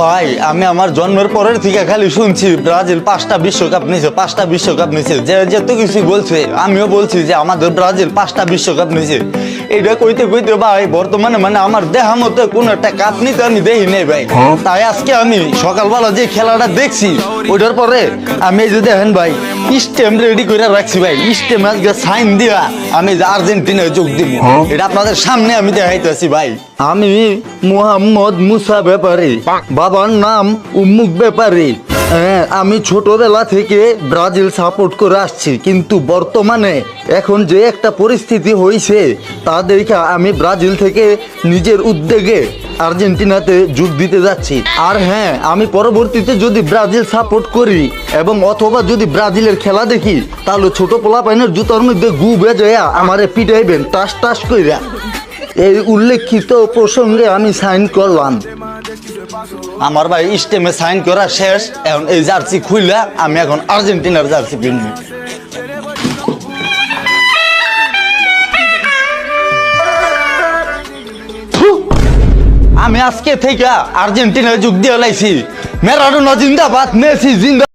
ভাই আমি আমার জন্মের পরের থেকে খালি শুনছি ব্রাজিল 5টা বিশ্বকাপ নিছে, 5টা বিশ্বকাপ নিছে, যে যত কিছু বলছে আমিও বলছি যে আমাদের ব্রাজিল 5টা বিশ্বকাপ নিছে। এটা কইতে কইতে ভাই বর্তমানে মানে আমার দেহা মতো কোন একটা কাপ নিতে আমি দেখি নেই ভাই। তাই আজকে আমি সকালবেলা যে খেলাটা দেখছি ওইটার পরে আমি এই যে দেখেন ভাই স্টেম রেডি করে রাখছি ভাই, স্টেম আজকে সাইন দিয়া আমি যে আর্জেন্টিনায় যোগ দিব, এটা আপনাদের সামনে আমি দেখাইতেছি ভাই। আমি মোহাম্মদ মুসা ব্যাপারী, বাবার নাম উম্মুক ব্যাপারী। আমি ছোটবেলা থেকে ব্রাজিল সাপোর্ট করে আসছি, কিন্তু বর্তমানে এখন যে একটা পরিস্থিতি হয়েছে তা দেখে আমি ব্রাজিল থেকে নিজের উদ্যোগে আর্জেন্টিনাতে যোগ দিতে যাচ্ছি। আর হ্যাঁ, আমি পরবর্তীতে যদি ব্রাজিল সাপোর্ট করি এবং অথবা যদি ব্রাজিলের খেলা দেখি তাহলে ছোট পোলাপাইনের জুতার মধ্যে গু বেজয়া আমারে পিটাইবেন টাস টাস কইরা। এই উল্লেখিত প্রসঙ্গে আমি সাইন করলাম। আমার ভাই স্টেমে সাইন করা শেষ, এখন এই জার্সি খুইলা আমি এখন আর্জেন্টিনার জার্সি কিনবো। আমি আজকে থেকে আর্জেন্টিনায় যোগ দিয়ে লাইছি। মেরাডোনা জিন্দাবাদ, মেসি জিন্দাবাদ।